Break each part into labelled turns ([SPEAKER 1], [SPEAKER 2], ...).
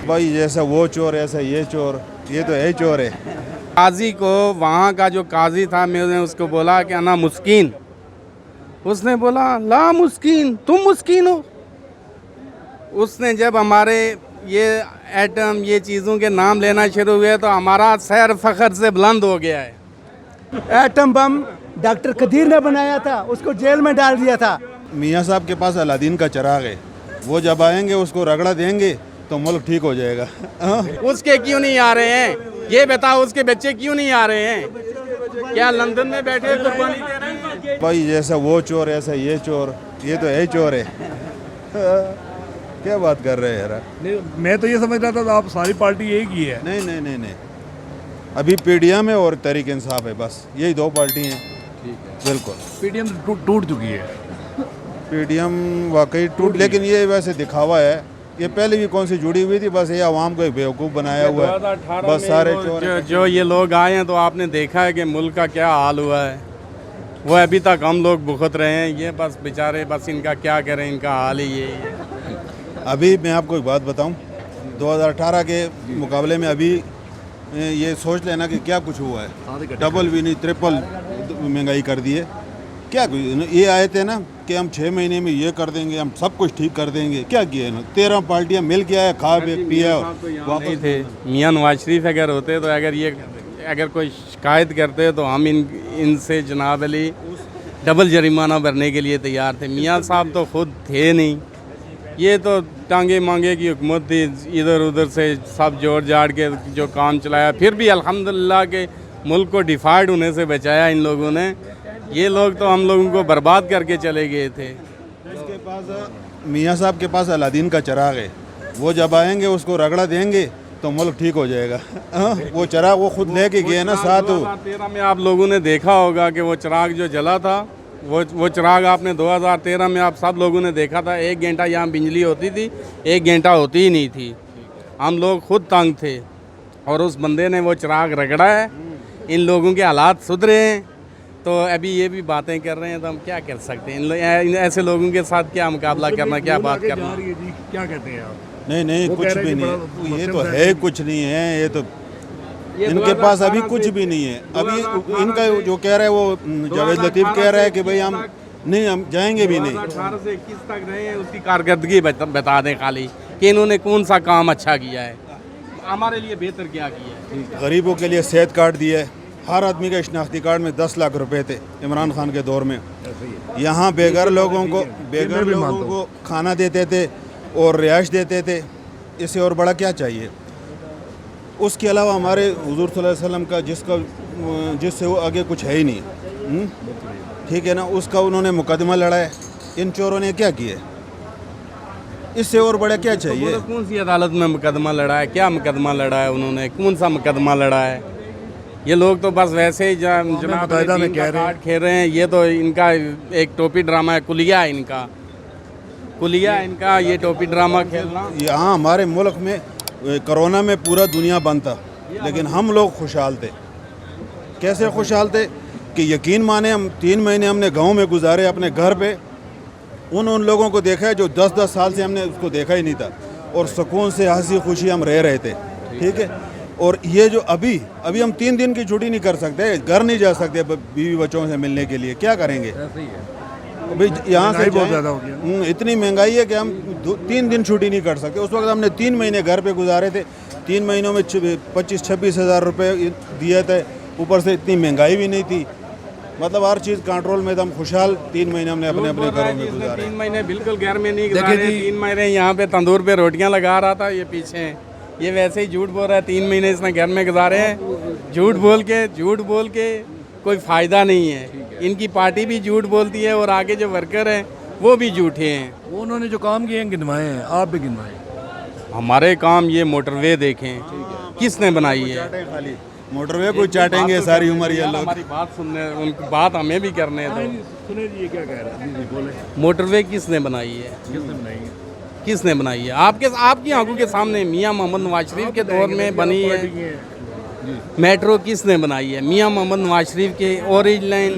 [SPEAKER 1] भाई जैसा वो चोर ऐसा ये चोर, ये तो है चोर है।
[SPEAKER 2] काजी को, वहाँ का जो काजी था, मैंने उसको बोला कि अना मुस्किन, उसने बोला ला मुस्किन, तुम मुस्किन हो। उसने जब हमारे ये एटम ये चीज़ों के नाम लेना शुरू हुए तो हमारा सर फखर से बुलंद हो गया है।
[SPEAKER 3] एटम बम डॉक्टर कदीर ने बनाया था, उसको जेल में डाल दिया था।
[SPEAKER 1] मियाँ साहब के पास अलादीन का चिराग है, वो जब आएंगे उसको रगड़ा देंगे तो मुल्क ठीक हो जाएगा।
[SPEAKER 2] उसके क्यों नहीं आ रहे हैं, ये बताओ, उसके बच्चे क्यों नहीं आ रहे हैं? क्या लंदन में बैठे कुर्बानी दे रहे हैं?
[SPEAKER 1] भाई जैसा वो चोर ऐसा ये चोर, ये तो है चोर है। क्या बात कर रहे हैं यार?
[SPEAKER 4] नहीं, मैं तो ये समझ रहा था तो आप सारी पार्टी एक ही है।
[SPEAKER 1] नहीं नहीं नहीं नहीं, अभी पीडीएम है और तहरीक इंसाफ है, बस यही दो पार्टी हैं।
[SPEAKER 4] ठीक है,
[SPEAKER 1] बिल्कुल।
[SPEAKER 4] पीडीएम टूट चुकी है।
[SPEAKER 1] पीडीएम वाकई टूट, लेकिन ये वैसे दिखावा है, ये पहले भी कौन सी जुड़ी हुई थी, बस ये आवाम को एक बेवकूफ़ बनाया हुआ है,
[SPEAKER 2] 2018
[SPEAKER 1] बस
[SPEAKER 2] में
[SPEAKER 1] सारे
[SPEAKER 2] वो
[SPEAKER 1] चोर
[SPEAKER 2] जो ये लोग आए हैं तो आपने देखा है कि मुल्क का क्या हाल हुआ है। वो अभी तक हम लोग भुगत रहे हैं, ये बस बेचारे, बस इनका क्या करें, इनका हाल ही ये है।
[SPEAKER 1] अभी मैं आपको एक बात बताऊं, 2018 के मुकाबले में अभी ये सोच लेना कि क्या कुछ हुआ है। डबल भी नहीं, ट्रिपल महंगाई कर दी है। क्या कुछ, ये आए थे ना कि हम 6 महीने में ये कर देंगे, हम सब कुछ ठीक कर देंगे। क्या किया इन्होंने? 13 पार्टियां मिल के आए, खा पिया
[SPEAKER 2] वापस थे। मियाँ नवाज शरीफ अगर होते तो अगर कोई शिकायत करते तो हम इनसे जनाब अली डबल जरिमाना भरने के लिए तैयार थे। मियाँ साहब तो खुद थे नहीं, ये तो टांगे मांगे की हुकूमत थी, इधर उधर से सब जोड़ जाड़ के जो काम चलाया। फिर भी अल्हम्दुलिल्लाह के मुल्क को डिफाइड होने से बचाया इन लोगों ने। ये लोग तो हम लोगों को बर्बाद करके चले गए थे।
[SPEAKER 1] इसके पास मियाँ साहब के पास अलादीन का चिराग है, वो जब आएंगे उसको रगड़ा देंगे तो मुल्क ठीक हो जाएगा। वो चिराग वो खुद लेके गए ना साथ।
[SPEAKER 2] 2013 में आप लोगों ने देखा होगा कि वो चिराग जो जला था, वो चिराग आपने 2013 में आप सब लोगों ने देखा था। 1 घंटा यहाँ बिजली होती थी, 1 घंटा होती ही नहीं थी। हम लोग खुद तंग थे और उस बंदे ने वो चिराग रगड़ा है। इन लोगों के हालात सुधरे हैं तो अभी ये भी बातें कर रहे हैं, तो हम क्या कर सकते हैं? इन ऐसे लोगों के साथ क्या मुकाबला करना, क्या बात करना?
[SPEAKER 4] क्या कहते हैं आप?
[SPEAKER 1] नहीं कुछ भी नहीं, ये तो है कुछ नहीं है, ये तो इनके पास अभी कुछ भी नहीं है। अभी इनका जो कह रहा है वो जावेद लतीफ़ कह रहा है कि भाई हम जाएंगे भी नहीं।
[SPEAKER 2] 2018 से 21 तक रहे हैं, उसकी कारकर्दगी बता दें खाली कि इन्होंने कौन सा काम अच्छा किया है, हमारे लिए बेहतर क्या किया है।
[SPEAKER 1] गरीबों के लिए सेहत कार्ड दिया है, हर आदमी का शनाख्ती कार्ड में 10 लाख रुपए थे इमरान खान के दौर में। यहाँ बेघर लोगों को खाना देते थे और रिहाइश देते थे, इससे और बड़ा क्या चाहिए? उसके अलावा हमारे हुजूर सल्लल्लाहु अलैहि वसल्लम का जिससे वो आगे कुछ है ही नहीं, ठीक है ना, उसका उन्होंने मुकदमा लड़ा है। इन चोरों ने क्या किया? इससे और बड़ा क्या चाहिए?
[SPEAKER 2] तो कौन सी अदालत में मुकदमा लड़ा है? क्या मुकदमा लड़ा है उन्होंने? कौन सा मुकदमा लड़ा है? ये लोग तो बस वैसे ही जनाब में कह रहे हैं, खेल रहे हैं। ये तो इनका एक टोपी ड्रामा है, कुलिया है इनका, कुलिया इनका ये टोपी ड्रामा खेलना।
[SPEAKER 1] यहाँ हमारे मुल्क में कोरोना में पूरा दुनिया बंद था, लेकिन हम लोग खुशहाल थे। कैसे खुशहाल थे कि यकीन माने, हम 3 महीने हमने गांव में गुजारे अपने घर पे। उन लोगों को देखा है जो 10-10 साल से हमने उसको देखा ही नहीं था, और सुकून से हंसी खुशी हम रह रहे थे, ठीक है। और ये जो अभी हम 3 दिन की छुट्टी नहीं कर सकते, घर नहीं जा सकते बीवी बच्चों से मिलने के लिए, क्या करेंगे? अभी यहाँ से
[SPEAKER 4] बहुत ज़्यादा हो गया।
[SPEAKER 1] इतनी महंगाई है कि हम 3 दिन छुट्टी नहीं कर सकते। उस वक्त हमने 3 महीने घर पे गुजारे थे, 3 महीनों में 25-26 हज़ार रुपये दिए थे, ऊपर से इतनी महंगाई भी नहीं थी, मतलब हर चीज़ कंट्रोल में, एकदम खुशहाल 3 महीने हमने अपने घरों में गुजारे।
[SPEAKER 2] 3 महीने बिल्कुल घर में नहीं गुजारे। 3 महीने यहाँ पे तंदूर पे रोटियाँ लगा रहा था, ये पीछे ये वैसे ही झूठ बोल रहा है। 3 महीने इसने घर में गुजारे हैं, झूठ बोल के कोई फ़ायदा नहीं है। इनकी पार्टी भी झूठ बोलती है और आगे जो वर्कर हैं वो भी झूठे हैं।
[SPEAKER 4] उन्होंने जो काम किए हैं गिनवाए हैं, आप भी गिनवाए।
[SPEAKER 2] हमारे काम ये मोटरवे देखें, किसने बनाई है?
[SPEAKER 1] खाली मोटरवे को चाटेंगे सारी उम्र ये लोग।
[SPEAKER 2] हमारी बात सुनने, उनकी बात हमें भी करने दो।
[SPEAKER 4] सुने जी, ये क्या कह रहा है? बोले।
[SPEAKER 2] मोटरवे किसने बनाई है? किसने बनाई है? आपकी आंखों के सामने मियाँ मोहम्मद नवाज शरीफ के दौर में बनी है। मेट्रो किसने बनाई है? मियाँ मोहम्मद नवाज शरीफ के। ऑरेंज लाइन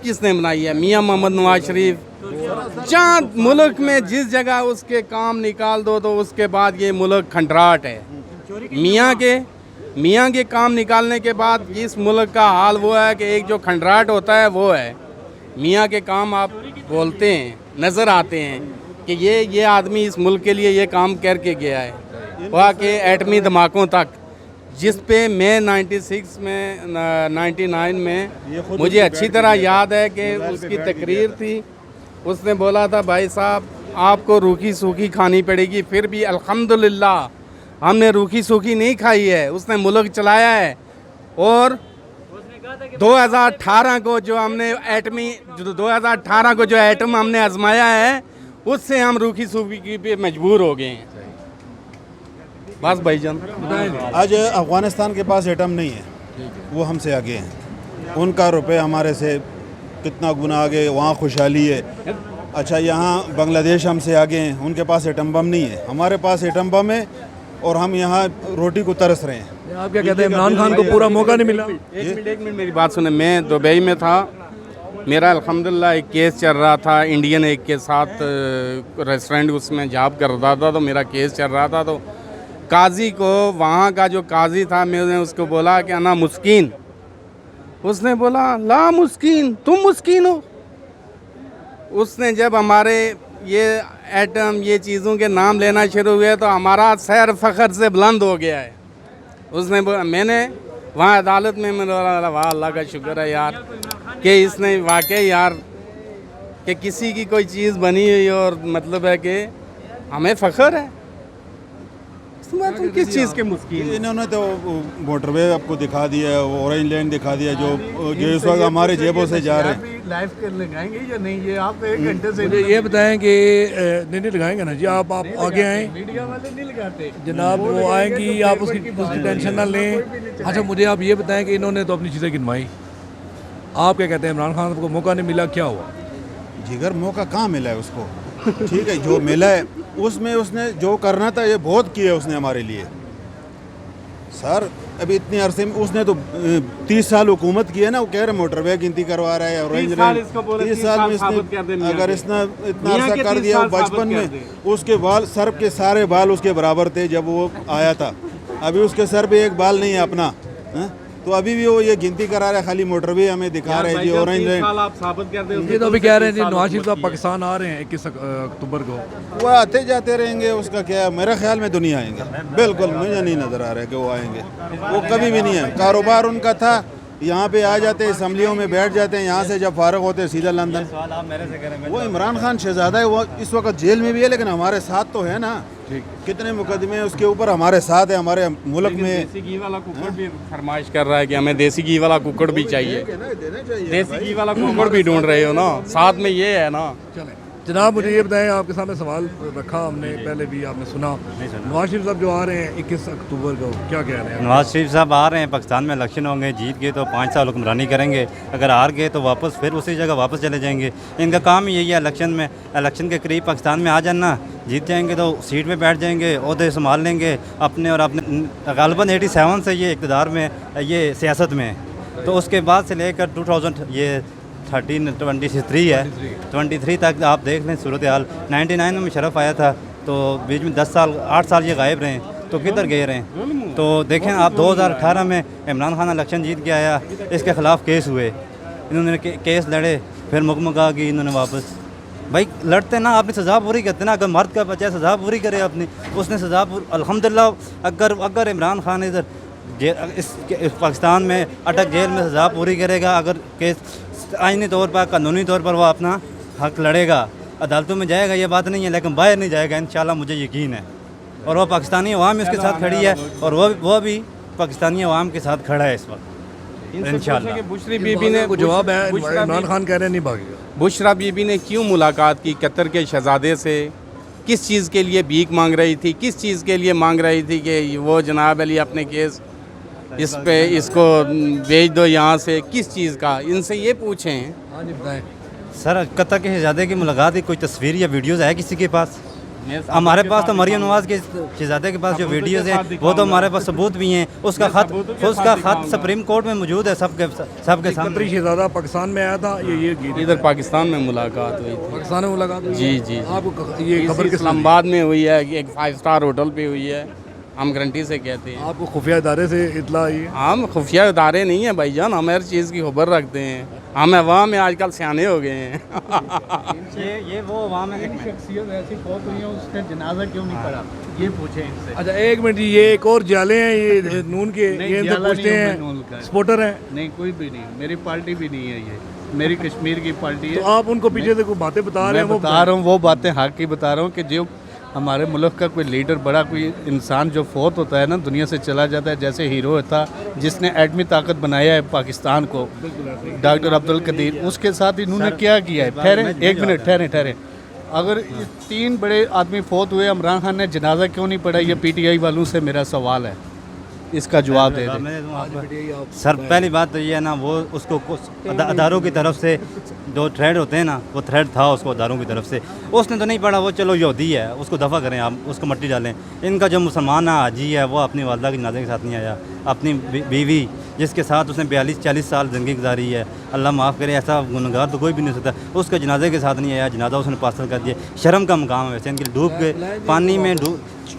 [SPEAKER 2] किसने बनाई है? मियाँ मोहम्मद नवाज शरीफ। जहाँ मुल्क में जिस जगह उसके काम निकाल दो तो उसके बाद ये मुल्क खंडराट है। मियाँ के काम निकालने के बाद इस मुल्क का हाल वो है कि एक जो खंडराट होता है वो है। मियाँ के काम आप बोलते हैं, नज़र आते हैं कि ये आदमी इस मुल्क के लिए ये काम करके गया है। वहाँ के एटमी धमाकों तक, जिस पे मैं 96 में 99 में मुझे अच्छी तरह याद है कि उसकी तकरीर थी। उसने बोला था भाई साहब आपको रूखी सूखी खानी पड़ेगी, फिर भी अल्हम्दुलिल्लाह हमने रूखी सूखी नहीं खाई है। उसने मुल्क चलाया है। और 2018 को जो हमने 2018 को जो एटम हमने आजमाया है उससे हम रूखी सूखी पे मजबूर हो गए हैं। बस भाईजान,
[SPEAKER 1] आज अफ़गानिस्तान के पास एटम नहीं है, वो हमसे आगे हैं। उनका रुपए हमारे से कितना गुना आगे, वहाँ खुशहाली है। अच्छा, यहाँ बांग्लादेश हमसे आगे हैं, उनके पास एटम बम नहीं है, हमारे पास एटम बम है और हम यहाँ रोटी को तरस रहे हैं।
[SPEAKER 4] आप क्या कहते हैं, इमरान खान को पूरा मौका नहीं मिला?
[SPEAKER 2] एक मिनट मेरी बात सुने। मैं दुबई में था, मेरा अल्हम्दुलिल्लाह एक केस चल रहा था इंडियन एक के साथ, रेस्टोरेंट उसमें जॉब कर रहा था, तो मेरा केस चल रहा था। तो काजी को, वहाँ का जो काजी था, मैंने उसको बोला कि अना मुस्किन। उसने बोला ला मुस्किन, तुम मुस्किन हो। उसने जब हमारे ये एटम ये चीज़ों के नाम लेना शुरू हुए तो हमारा सर फ़ख्र से बुलंद हो गया है। उसने मैंने वहाँ अदालत में मैंने बोला वाह अल्लाह का शुक्र है यार कि इसने वाकई यार कि किसी की कोई चीज़ बनी हुई और मतलब है कि हमें फ़ख्र है। तुम किस चीज़ के मुस्किन?
[SPEAKER 1] इन्होंने तो मोटरवे आपको दिखा दिया, ऑरेंज लाइन दिखा दिया, जो इस वक्त हमारे जेबों से जा रहे हैं।
[SPEAKER 2] लाइव कर लगाएंगे या नहीं, ये आप 1 घंटे से
[SPEAKER 4] मुझे ये बताएं कि नहीं लगाएंगे ना जी, आप आगे आएँ।
[SPEAKER 2] मीडिया वाले नहीं लगाते
[SPEAKER 4] जनाब वो आएंगी, आप उसकी टेंशन ना लें। अच्छा, मुझे आप ये बताएं कि इन्होंने तो अपनी चीज़ें गिनवाई, आप क्या कहते हैं, इमरान खान को मौका नहीं मिला, क्या हुआ?
[SPEAKER 1] जिगर मौका कहाँ मिला है उसको? ठीक है, जो मिला है उसमें उसने जो करना था ये बहुत किया उसने हमारे लिए। सर अभी इतने अरसे में उसने तो 30 साल हुकूमत की है ना। वो कह रहे मोटरवे गिनती करवा रहा है, ऑरेंज
[SPEAKER 2] 30 साल
[SPEAKER 1] में इसने अगर इसने इतना अरसा कर दिया बचपन में, उसके बाल सर के सारे बाल उसके बराबर थे जब वो आया था। अभी उसके सर पे एक बाल नहीं है अपना, है? तो अभी भी वो ये गिनती करा रहा है, खाली मोटरवे हमें दिखा रहे हैं जी, ऑरेंज लाइन।
[SPEAKER 2] आप साबित कर दें।
[SPEAKER 4] ये तो अभी कह रहे हैं जी नवाज शरीफ साहब पाकिस्तान आ रहे हैं 21 अक्टूबर को।
[SPEAKER 1] वो आते जाते रहेंगे, उसका क्या है? मेरे ख्याल में दुनिया आएंगे, बिल्कुल मुझे नहीं नज़र आ रहा है कि वो आएंगे। वो कभी भी नहीं है। कारोबार उनका था, यहाँ पे आ जाते, असम्बलियों में बैठ जाते हैं, यहाँ से जब फारग होते हैं सीधा लंदन। वो इमरान खान शहजादा है, वो इस वक्त जेल में भी है, लेकिन हमारे साथ तो है ना। कितने मुकदमे उसके ऊपर हमारे साथ है, हमारे मुल्क में।
[SPEAKER 2] देसी घी वाला कुकड़ भी फरमाइश कर रहा है कि हमें देसी घी वाला कुकड़ भी चाहिए। देसी घी वाला कुकड़ भी ढूंढ रहे हो ना, साथ में ये है ना।
[SPEAKER 4] चलें जनाब, मुझे ये बताएं, आपके सामने सवाल रखा हमने, पहले भी आपने सुना। नवाज शरीफ साहब जो आ रहे हैं 21 अक्टूबर को, क्या कह रहे हैं?
[SPEAKER 5] नवाज शरीफ साहब आ रहे हैं, पाकिस्तान में इलेक्शन होंगे, जीत गए तो 5 साल हुक्मरानी करेंगे, अगर हार गए तो वापस फिर उसी जगह वापस चले जाएंगे। इनका काम ही यही है, इलेक्शन के करीब पाकिस्तान में आ जाना, जीत जाएंगे तो सीट पे बैठ जाएंगे, ओहदे संभाल लेंगे अपने। और अपने गालबन 87 से ये इक़्तिदार में, ये सियासत में, तो उसके बाद से लेकर 2023 है, 23 तक आप देख लें सूरत हाल। 99 में मुशर्रफ आया था, तो बीच में 8 साल ये गायब रहे, तो किधर गए रहे? तो देखें आप, 2018 में इमरान खान इलेक्शन जीत के आया, इसके ख़िलाफ़ केस हुए, इन्होंने केस लड़े, फिर मुकमगा की इन्होंने वापस। भाई लड़ते ना, आपने सज़ा पूरी करते ना। अगर मर्द का बच्चा सज़ा पूरी करे अपनी, उसने सज़ा अल्हम्दुलिल्लाह। अगर इमरान खान इधर इस पाकिस्तान में अटक जेल में सज़ा पूरी करेगा, अगर केस आइनी तौर पर, कानूनी तौर पर वो अपना हक लड़ेगा, अदालतों में जाएगा, ये बात नहीं है, लेकिन बाहर नहीं जाएगा इंशाल्लाह, मुझे यकीन है। और वो पाकिस्तानी अवाम उसके साथ खड़ी है, और वो भी पाकिस्तानी अवाम के साथ खड़ा है इस वक्त इंशाल्लाह।
[SPEAKER 2] बुशरा बीबी ने
[SPEAKER 4] जवाब है, इमरान खान कह रहे हैं नहीं भागेगा।
[SPEAKER 2] बुशरा बीबी ने क्यों मुलाकात की कतर के शहजादे से? किस चीज़ के लिए भीख मांग रही थी? किस चीज़ के लिए मांग रही थी कि वो जनाब अली अपने केस इस पे इसको भेज दो यहाँ से? किस चीज़ का? इनसे ये पूछें।
[SPEAKER 4] हाँ जी बताएं।
[SPEAKER 5] सर कतर के शहजादे की मुलाकात की कोई तस्वीर या वीडियोज़ है किसी के पास? हमारे पास तो मरियम नवाज के शहजादे के पास जो वीडियोज़ हैं वो तो हमारे पास सबूत भी हैं, उसका खत सुप्रीम कोर्ट में मौजूद है सबके सामने।
[SPEAKER 4] कतरी शहजादा पाकिस्तान में आया था, ये गीत
[SPEAKER 2] इधर पाकिस्तान में मुलाकात हुई थी।
[SPEAKER 4] पाकिस्तान में मुलाकात हुई?
[SPEAKER 2] जी जी।
[SPEAKER 4] आपको ये खबर किस
[SPEAKER 2] इस्लामाबाद में हुई है, एक 5 स्टार होटल पे हुई है, हम गारंटी से कहते हैं।
[SPEAKER 4] आपको खुफिया इदारे से इतला आई है?
[SPEAKER 2] हम खुफिया इदारे नहीं है भाईजान, हम हर चीज़ की खबर रखते हैं। हम अवाम में आजकल सियाने हो गए हैं।
[SPEAKER 5] ये वो अवाम है।
[SPEAKER 6] शख्सियत ऐसी फौत हुई है, उसका जनाजा क्यों नहीं पड़ा, ये पूछे इनसे।
[SPEAKER 4] अच्छा एक मिनट जी, ये एक और जाले हैं ये नून के,
[SPEAKER 6] नहीं,
[SPEAKER 4] ये इनसे
[SPEAKER 6] जाला
[SPEAKER 4] पूछते
[SPEAKER 6] नहीं हूँ मैं नून का।
[SPEAKER 4] हैं सपोर्टर हैं?
[SPEAKER 6] नहीं, कोई भी नहीं, मेरी पार्टी भी नहीं है, ये मेरी कश्मीर की पार्टी
[SPEAKER 4] तो
[SPEAKER 6] है।
[SPEAKER 4] आप उनको पीछे से कोई बातें बता रहे हैं?
[SPEAKER 6] मैं बता रहा हूँ वो बातें, हक की बता रहा हूँ कि जो हमारे मुल्क का कोई लीडर, बड़ा कोई इंसान जो फौत होता है ना, दुनिया से चला जाता है, जैसे हीरो था जिसने एटमी ताकत बनाया है पाकिस्तान को, डॉक्टर अब्दुल कदीर, उसके साथ इन्होंने क्या किया है? ठहरे एक मिनट, ठहरे। अगर ये 3 बड़े आदमी फौत हुए, इमरान खान ने जनाजा क्यों नहीं पढ़ा? ये पीटीआई वालों से मेरा सवाल है, इसका जवाब दे दें।
[SPEAKER 5] सर पहली बात तो ये है ना, वो उसको अदारों की तरफ से जो थ्रेड होते हैं ना, वो थ्रेड था उसको अदारों की तरफ से, उसने तो नहीं पढ़ा, वो चलो यहूदी है, उसको दफ़ा करें आप, उसको मट्टी डालें। इनका जो मुसलमान हाजी है वो अपनी वालदा की जनाजे के साथ नहीं आया, अपनी बीवी जिसके साथ उसने 42-40 साल ज़िंदगी गुजारी है, अल्लाह माफ़ करे, ऐसा गुनहगार तो कोई भी नहीं सकता, उसके जनाजे के साथ नहीं आया, जनाजा उसने पार्सल कर दिया। शर्म का मकाम है वैसे, इनके डूब के पानी में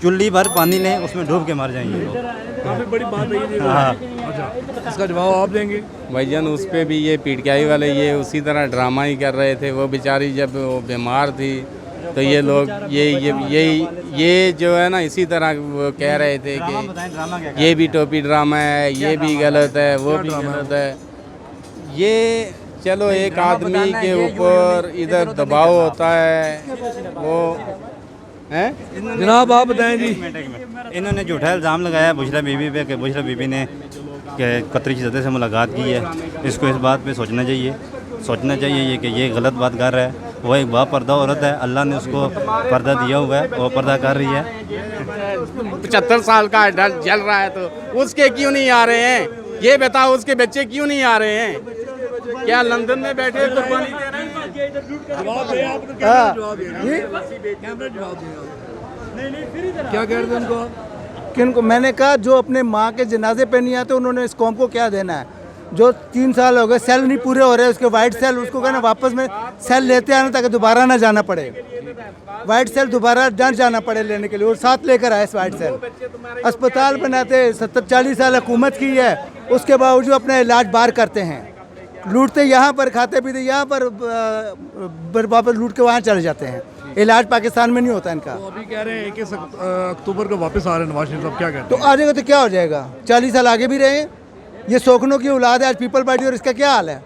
[SPEAKER 5] चुल्ली भर पानी लें, उसमें डूब के मर जाएंगे लोग।
[SPEAKER 4] काफ़ी बड़ी बात है ये।
[SPEAKER 5] हाँ,
[SPEAKER 4] अच्छा इसका जवाब आप देंगे?
[SPEAKER 2] भाईजान उस पर भी ये पीटीआई वाले ये उसी तरह ड्रामा ही कर रहे थे। वो बेचारी जब वो बीमार थी तो ये लोग ये जो है ना, इसी तरह वो कह रहे थे कि ये भी टोपी ड्रामा है, ये भी गलत है, वो भी गलत है। ये चलो एक आदमी के ऊपर इधर दबाव होता है, वो हैं।
[SPEAKER 4] जनाब आप बताएं जी।
[SPEAKER 5] इन्होंने झूठा इल्ज़ाम लगाया बुशरा बीबी पे कि बुशरा बीबी ने कतरी शहजादे से मुलाकात की है। इसको इस बात पे सोचना चाहिए ये कि ये गलत बात कर रहा है। वो एक बापर्दा औरत है, अल्लाह ने उसको पर्दा दिया हुआ है, वो पर्दा कर रही है।
[SPEAKER 2] 75 साल का अडल्ट जल रहा है तो उसके क्यों नहीं आ रहे हैं? ये बताओ, उसके बच्चे क्यों नहीं आ रहे हैं? क्या लंदन में बैठे कुर्बानी दे रहे हैं?
[SPEAKER 4] क्या कह रहे थे उनको?
[SPEAKER 3] किनको? मैंने कहा जो अपने माँ के जनाजे पे नहीं आते उन्होंने इस कौम को क्या देना है? जो 3 साल हो गए, सेल नहीं पूरे हो रहे, उसके वाइट सेल, उसको कहना वापस में सेल लेते आना ताकि दोबारा ना जाना पड़े, वाइट सेल दोबारा न जाना पड़े लेने के लिए, और साथ लेकर आए इस वाइट सेल। अस्पताल बनाते 70-40 साल हुकूमत की है, उसके बावजूद अपना इलाज बाहर करते हैं, लूटते यहाँ पर, खाते पीते यहाँ पर, वापस लूट के वहाँ चले जाते हैं। इलाज पाकिस्तान में नहीं होता इनका।
[SPEAKER 4] तो अभी कह रहे हैं कि अक्टूबर को वापस आ रहे हैं नवाज शरीफ साहब, क्या कहते
[SPEAKER 3] तो आ जाएगा तो क्या हो जाएगा? 40 साल आगे भी रहे। ये सोखनों की औलाद है आज पीपल पार्टी, और इसका क्या हाल है?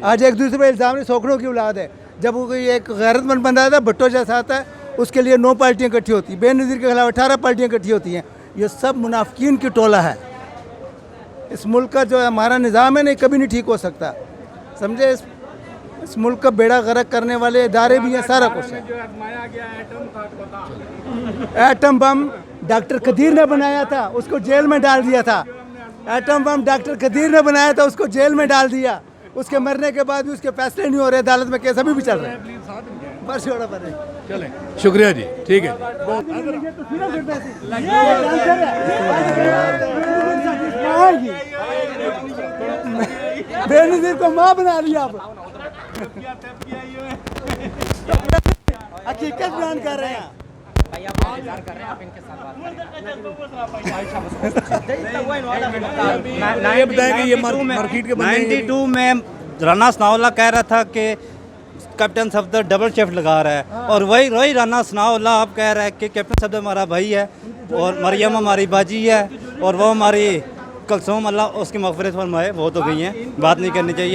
[SPEAKER 3] आज एक दूसरे पर इल्ज़ाम है, सोखनों की औलाद है। जब वो कोई एक गैरतमंद बंदा आता है, भट्टो जैसा आता है, उसके लिए 9 पार्टियाँ इकट्ठी होती, बेनज़ीर के खिलाफ 18 पार्टियाँ इकट्ठी होती हैं। ये सब मुनाफिकीन की टोला है। इस मुल्क का जो हमारा निज़ाम है नहीं, कभी नहीं ठीक हो सकता, समझे? इस मुल्क का बेड़ा गर्क करने वाले इदारे भी हैं, सारा कुछ है। एटम बम डॉक्टर कदीर ने बनाया था, उसको जेल में डाल दिया था। एटम बम डॉक्टर कदीर ने बनाया था, उसको जेल में डाल दिया। उसके मरने के बाद भी उसके फैसले नहीं हो रहे, अदालत में केस अभी भी चल रहे हैं। बस छोड़ा पर
[SPEAKER 4] चलें, शुक्रिया जी, ठीक है।
[SPEAKER 3] बेनज़ीर को माँ बना लिया, अब हकीकत बयान कर रहे हैं।
[SPEAKER 4] ये बताएं कि ये मार्केट के
[SPEAKER 5] 92 में राना सनाउल्लाह कह रहा था कि कैप्टन सफदर डबल शिफ्ट लगा रहा है, और वही राना सनाउल्लाह अब कह रहा है कि कैप्टन सफदर हमारा भाई है, और मरियम हमारी बाजी है, और वो हमारी कलसूम, अल्लाह उसकी मग़फ़िरत फरमाए, वो तो गई हैं, बात नहीं करनी चाहिए।